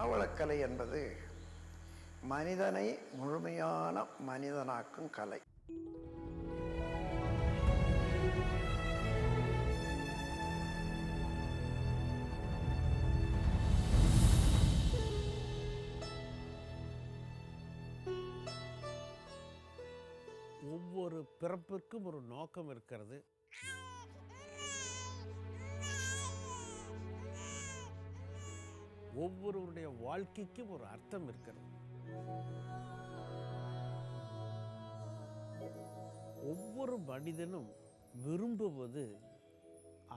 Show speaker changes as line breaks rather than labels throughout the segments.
மனவளக்கலை என்பது மனிதனை முழுமையான மனிதனாக்கும் கலை.
ஒவ்வொரு பிறப்பிற்கும் ஒரு நோக்கம் இருக்கிறது. ஒவ்வொருவருடைய வாழ்க்கைக்கும் ஒரு அர்த்தம் இருக்கிறது. ஒவ்வொரு மனிதனும் விரும்புவது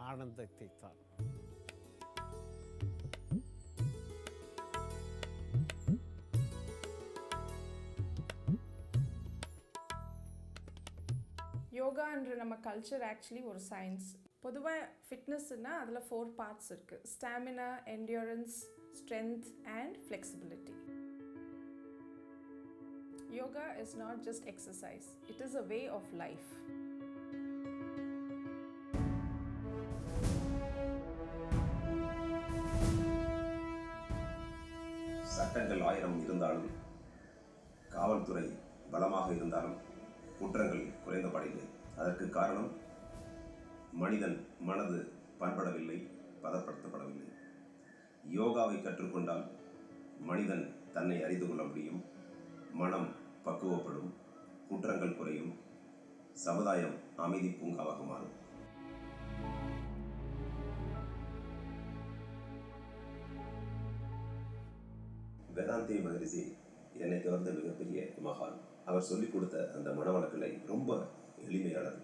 ஆனந்தத்தை தான்.
யோகான்ற நம்ம கல்ச்சர் ஆக்சுவலி ஒரு சயின்ஸ். பொதுவாக ஃபிட்னஸ்னால் அதில் 4 பார்ட்ஸ் இருக்குது: stamina, endurance, strength and flexibility. Yoga is not just exercise, it is a way of life.
சட்டங்கள் 1000 இருந்தாலும், காவல்துறை பலமாக இருந்தாலும் குற்றங்கள் குறைந்தபடில்லை. அதற்கு காரணம் மனிதன் மனது பண்படவில்லை, பதப்படுத்தப்படவில்லை. யோகாவை கற்றுக்கொண்டால் மனிதன் தன்னை அறிந்து கொள்ள முடியும், மனம் பக்குவப்படும், குற்றங்கள் குறையும், சமுதாயம் அமைதி பூங்காவாக மாறும். வேதாந்தி மகரிஷி என்னை கவர்ந்த மிகப்பெரிய மகான். அவர் சொல்லிக் கொடுத்த அந்த மனவளக்கலை ரொம்ப எளிமையானது.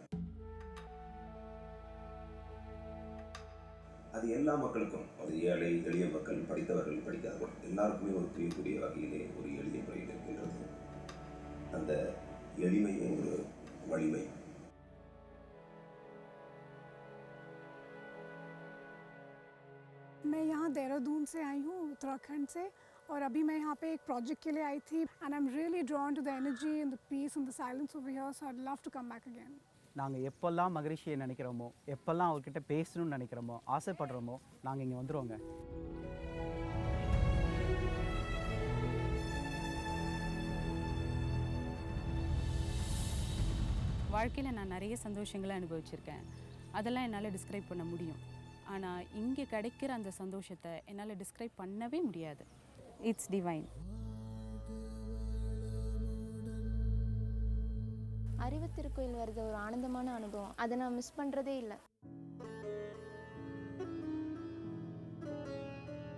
அது எல்லா மக்களுக்கும், அது ஏழை எளிய மக்கள், படித்தவர்கள் படிக்காதவர்கள் எல்லாருக்குமே ஒரு புரியக்கூடிய வகையிலே ஒரு எளிய முறையில் இருக்கின்றது. அந்த எளிமையே ஒரு வலிமை.
मैं यहाँ देहरादून से आई हूँ, उत्तराखंड से, और अभी मैं यहाँ पे एक प्रोजेक्ट के लिए आई थी and I'm really drawn to the energy and the peace and the silence over here, so I'd love to come back again.
நாங்கள் எப்போல்லாம் மகரிஷியை நினைக்கிறோமோ, எப்போல்லாம் அவர்கிட்ட பேசணும்னு நினைக்கிறோமோ, ஆசைப்படுறோமோ, நாங்கள் இங்கே வந்துடுவோங்க.
வாழ்க்கையில் நான் நிறைய சந்தோஷங்களை அனுபவிச்சிருக்கேன். அதெல்லாம் என்னால் டிஸ்கிரைப் பண்ண முடியும். ஆனால் இங்கே கிடைக்கிற அந்த சந்தோஷத்தை என்னால் டிஸ்கிரைப் பண்ணவே முடியாது. It's divine.
அறிவு திருக்கோயில் வருது ஒரு ஆனந்தமான அனுபவம். அதை நான் மிஸ் பண்ணுறதே இல்லை.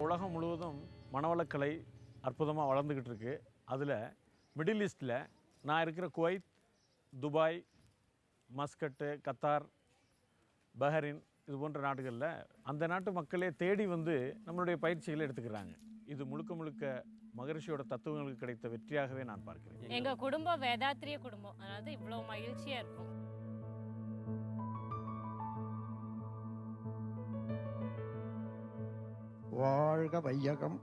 உலகம் முழுவதும் மனவளக்கலை அற்புதமாக வளர்ந்துக்கிட்டு இருக்கு. அதில் மிடில் ஈஸ்டில் நான் இருக்கிற Kuwait, Dubai, Muscat, Qatar, Bahrain இது போன்ற நாடுகளில் அந்த நாட்டு மக்களே தேடி வந்து நம்மளுடைய பயிற்சிகளை எடுத்துக்கிறாங்க. இது முழுக்க முழுக்க மகரிஷியோட தத்துவங்களுக்கு கிடைத்த வெற்றியாகவே நான் பார்க்கிறேன்.
எங்கள் குடும்பம் வேதாத்திரிய குடும்பம், அதாவது இவ்வளோ மகிழ்ச்சியாக இருக்கும்.
வாழ்க வையகம்,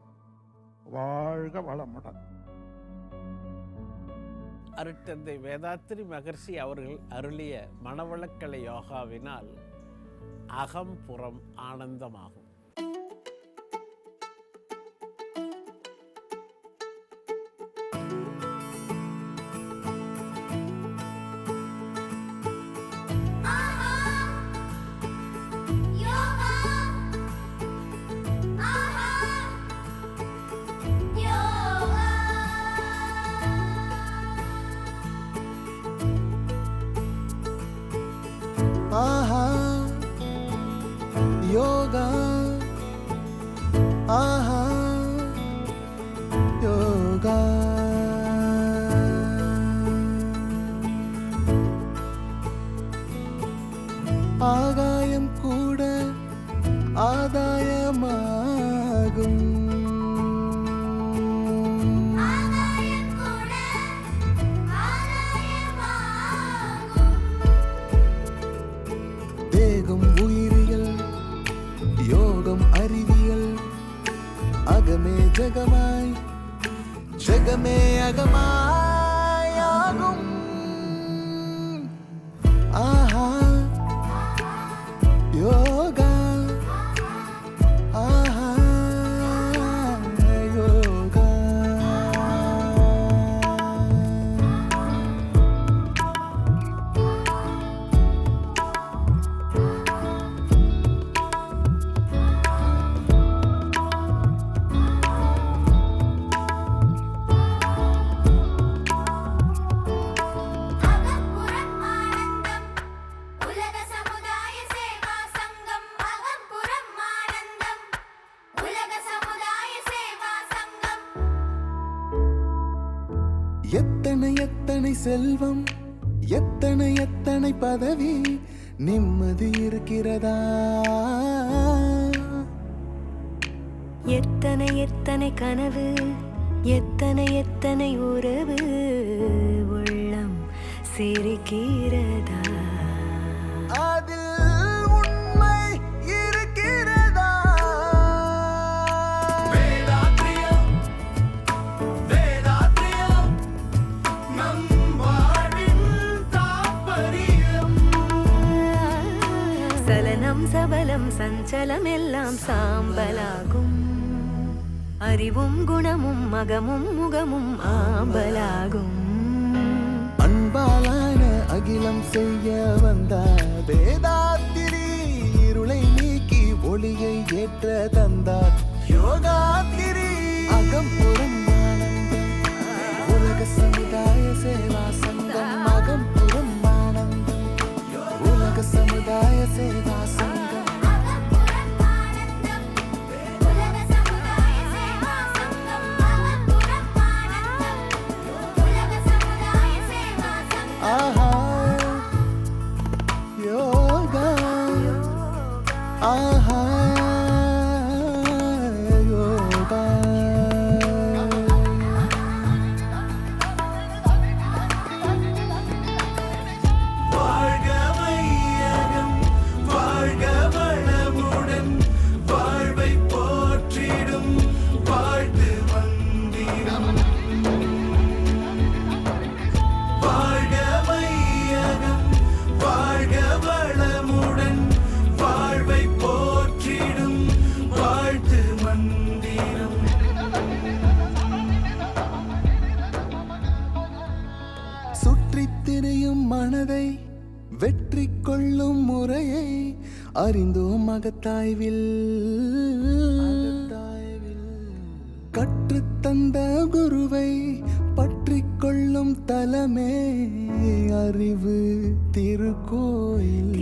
வாழ்க வளமுடன்.
அருட்தந்தை வேதாத்திரி மகரிஷி அவர்கள் அருளிய மனவளக்கலை யோகாவினால் அகம் புறம் ஆனந்தமாகும்.
ஆஹா யோகா, ஆஹா யோகா. ஆகாயம் கூட ஆதாயமாகும். தேகம் உயிரியல், யோகம் அறிவியல், அகமே ஜகமாய், ஜகமே அகமாயாகும். ஆஹா யோகா, ஆஹா யோகா. எத்தனை எத்தனை செல்வம், எத்தனை எத்தனை பதவி, நிம்மதி இருக்கிறதா?
எத்தனை எத்தனை கனவு, எத்தனை எத்தனை உறவு, உள்ளம் சிரிக்கிறதா?
அதில் உண்மை இருக்கிறதா? வேதாத்ரியம், வேதாத்ரியம், நம் வாழ்வின் தாற்பயம்.
சலனம் சபலம் சஞ்சலம் எல்லாம் சாம்பலாகும், அறிவும் குணமும் மகமும் முகமும் ஆம்பலாகும்.
அன்பாலான அகிலம் செய்ய வந்தார் வேதாத்திரி, இருளை நீக்கி ஒளியை ஏற்ற தந்தார் யோகாத்திரி. அகம் புறம் ஆனந்தம், உலக சமுதாய சேவா சங்கம். அகம் புறம் ஆனந்தம், உலக சமுதாய சேவா சங்கம். ஆஹா யோகா, ஆஹா யோகா. வாழ்க வையகம், வாழ்க வளமுடன், வாழ்வை போற்றிடும் வாழ்த்து மந்திரம். வாழ்க வையகம், வாழ்க வளமுடன், வாழ்வை போற்றிடும் வாழ்த்து மந்திரம். சுற்றித் திரியும் மனதை வெற்றி கொள்ளும் முறையை அறிந்தோம் மகத்தாய்வில். கற்றுத்தந்த குருவை பற்றிக் கொள்ளும் தலமே அறிவு திருக்கோயில்.